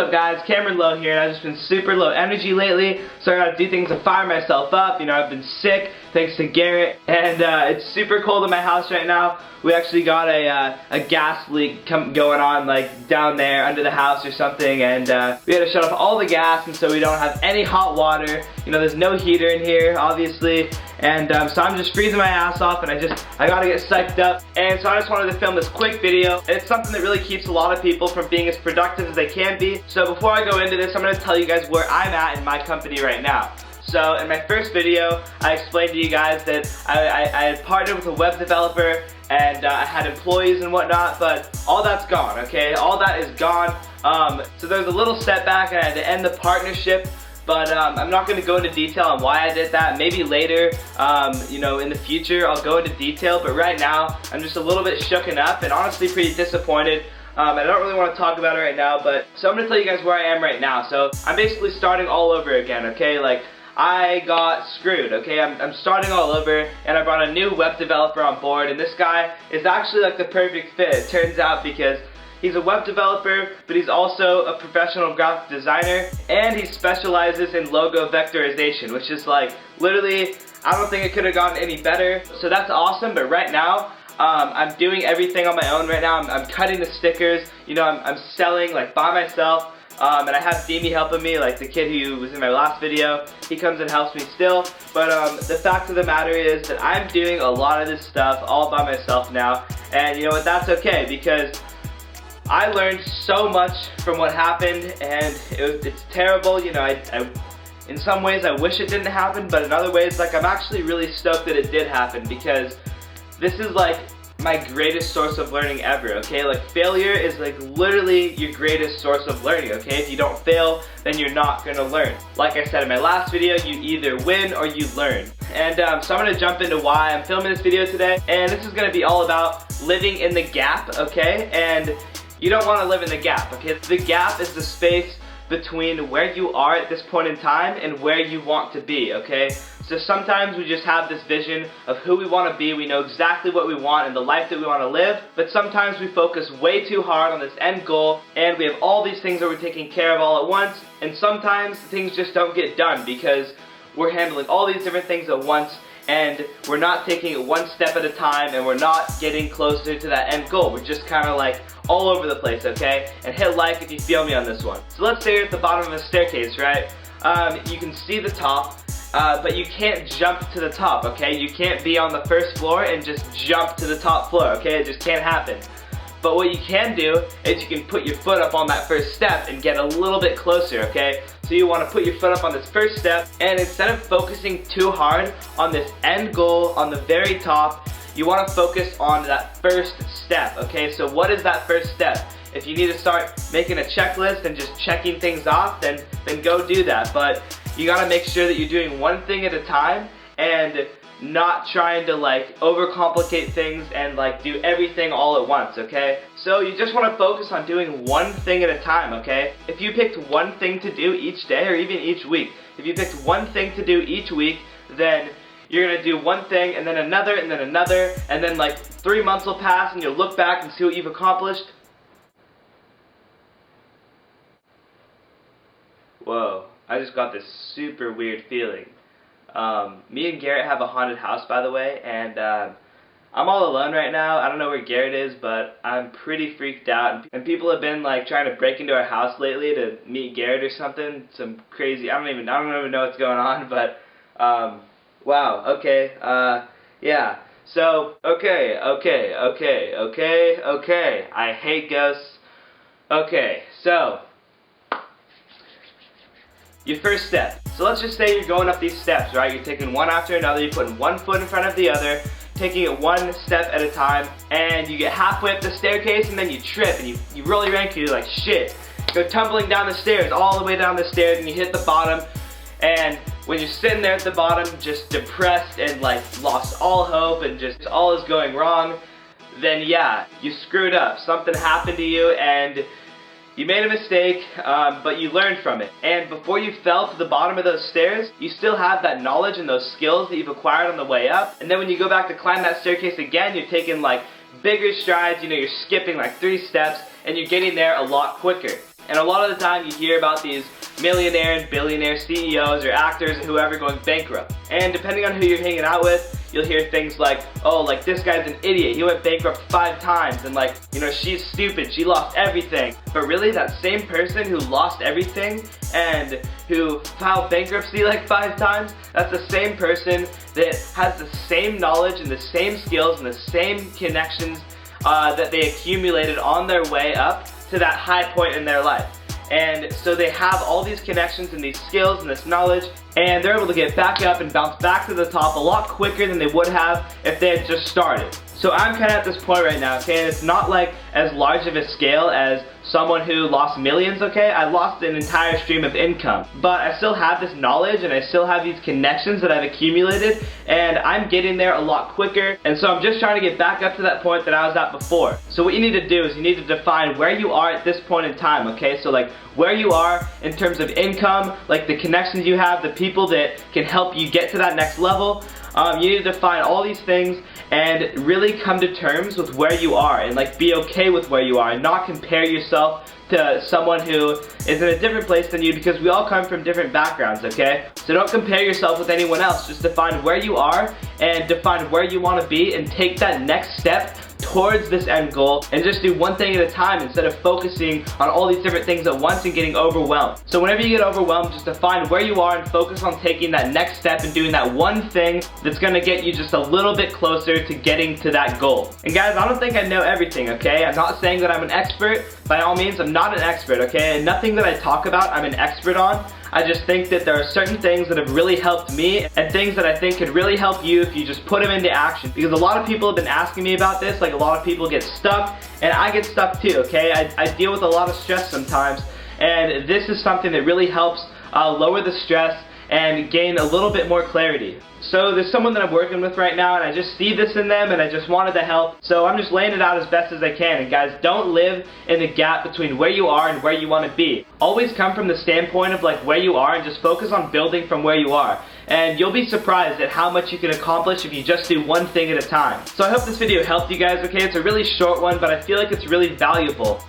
up guys, Cameron Low here, and I've just been super low energy lately, so I gotta do things to fire myself up. You know, I've been sick, thanks to Garrett, and it's super cold in my house right now. We actually got a gas leak going on, like, down there under the house or something, and we had to shut off all the gas, and so we don't have any hot water. You know, there's no heater in here, obviously, and so I'm just freezing my ass off, and I gotta get psyched up, and so I just wanted to film this quick video. And it's something that really keeps a lot of people from being as productive as they can be. So before I go into this, I'm gonna tell you guys where I'm at in my company right now. So in my first video, I explained to you guys that I had partnered with a web developer, and I had employees and whatnot, but all that's gone, okay? All that is gone. So there's a little setback, and I had to end the partnership, but I'm not going to go into detail on why I did that. Maybe later, you know, in the future, I'll go into detail, but right now, I'm just a little bit shooken up and honestly pretty disappointed. I don't really want to talk about it right now, but so I'm going to tell you guys where I am right now. So I'm basically starting all over again, okay? Like, I got screwed, okay? I'm starting all over, and I brought a new web developer on board, and this guy is actually like the perfect fit, it turns out, because he's a web developer, but he's also a professional graphic designer, and he specializes in logo vectorization, which is like, literally, I don't think it could have gotten any better. So that's awesome, but right now, I'm doing everything on my own right now. I'm cutting the stickers, you know, I'm selling like by myself. And I have Demi helping me, like the kid who was in my last video. He comes and helps me still. But the fact of the matter is that I'm doing a lot of this stuff all by myself now. And you know what, that's okay, because I learned so much from what happened, and it's terrible. You know, in some ways I wish it didn't happen, but in other ways, like, I'm actually really stoked that it did happen, because this is like my greatest source of learning ever, okay? Like, failure is like literally your greatest source of learning, okay? If you don't fail, then you're not gonna learn. Like I said in my last video, you either win or you learn. And so I'm gonna jump into why I'm filming this video today, and this is gonna be all about living in the gap, okay? And you don't wanna live in the gap, okay? The gap is the space between where you are at this point in time and where you want to be, okay? So sometimes we just have this vision of who we want to be, we know exactly what we want and the life that we want to live, but sometimes we focus way too hard on this end goal, and we have all these things that we're taking care of all at once, and sometimes things just don't get done because we're handling all these different things at once, and we're not taking it one step at a time, and we're not getting closer to that end goal. We're just kind of like all over the place, okay? And hit like if you feel me on this one. So let's say you're at the bottom of a staircase, right? You can see the top, but you can't jump to the top, okay? You can't be on the first floor and just jump to the top floor, okay? It just can't happen. But what you can do is you can put your foot up on that first step and get a little bit closer, okay? So you want to put your foot up on this first step, and instead of focusing too hard on this end goal on the very top, you want to focus on that first step, okay? So what is that first step? If you need to start making a checklist and just checking things off, then go do that. But you gotta make sure that you're doing one thing at a time and not trying to like overcomplicate things and like do everything all at once, okay? So you just want to focus on doing one thing at a time, okay? If you picked one thing to do each day or even each week, if you picked one thing to do each week, then you're gonna do one thing and then another and then another, and then like 3 months will pass and you'll look back and see what you've accomplished. Whoa, I just got this super weird feeling. Me and Garrett have a haunted house, by the way, and I'm all alone right now. I don't know where Garrett is, but I'm pretty freaked out, and people have been like trying to break into our house lately to meet Garrett or something. Some crazy, I don't even know what's going on, but wow, okay, yeah. So, okay, I hate ghosts. Okay, so your first step. So let's just say you're going up these steps, right? You're taking one after another, you're putting one foot in front of the other, taking it one step at a time, and you get halfway up the staircase and then you trip and you roll your ankle, you're like, shit. Go tumbling down the stairs, all the way down the stairs, and you hit the bottom, and when you're sitting there at the bottom, just depressed and like lost all hope and just all is going wrong, then yeah, you screwed up. Something happened to you and you made a mistake, but you learned from it. And before you fell to the bottom of those stairs, you still have that knowledge and those skills that you've acquired on the way up. And then when you go back to climb that staircase again, you're taking like bigger strides, you know, you're skipping like 3 steps, and you're getting there a lot quicker. And a lot of the time you hear about these millionaire and billionaire CEOs or actors or whoever going bankrupt. And depending on who you're hanging out with, you'll hear things like, oh, like this guy's an idiot, he went bankrupt 5 times, and like, you know, she's stupid, she lost everything. But really, that same person who lost everything and who filed bankruptcy like 5 times, that's the same person that has the same knowledge and the same skills and the same connections that they accumulated on their way up to that high point in their life. And so they have all these connections and these skills and this knowledge, and they're able to get back up and bounce back to the top a lot quicker than they would have if they had just started. So I'm kind of at this point right now, okay, and it's not like as large of a scale as someone who lost millions, okay? I lost an entire stream of income, but I still have this knowledge and I still have these connections that I've accumulated, and I'm getting there a lot quicker, and so I'm just trying to get back up to that point that I was at before. So what you need to do is you need to define where you are at this point in time, okay? So like where you are in terms of income, like the connections you have, the people that can help you get to that next level. You need to define all these things and really come to terms with where you are and like be okay with where you are and not compare yourself to someone who is in a different place than you, because we all come from different backgrounds, okay? So don't compare yourself with anyone else. Just define where you are and define where you want to be and take that next step towards this end goal, and just do one thing at a time instead of focusing on all these different things at once and getting overwhelmed. So whenever you get overwhelmed, just define where you are and focus on taking that next step and doing that one thing that's gonna get you just a little bit closer to getting to that goal. And guys, I don't think I know everything, okay? I'm not saying that I'm an expert. By all means, I'm not an expert, okay? And nothing that I talk about I'm an expert on. I just think that there are certain things that have really helped me and things that I think could really help you if you just put them into action. Because a lot of people have been asking me about this, like a lot of people get stuck, and I get stuck too, okay? I deal with a lot of stress sometimes, and this is something that really helps lower the stress and gain a little bit more clarity. So there's someone that I'm working with right now, and I just see this in them and I just wanted to help, so I'm just laying it out as best as I can. And guys, don't live in the gap between where you are and where you want to be. Always come from the standpoint of like where you are and just focus on building from where you are. And you'll be surprised at how much you can accomplish if you just do one thing at a time. So I hope this video helped you guys, okay? It's a really short one, but I feel like it's really valuable.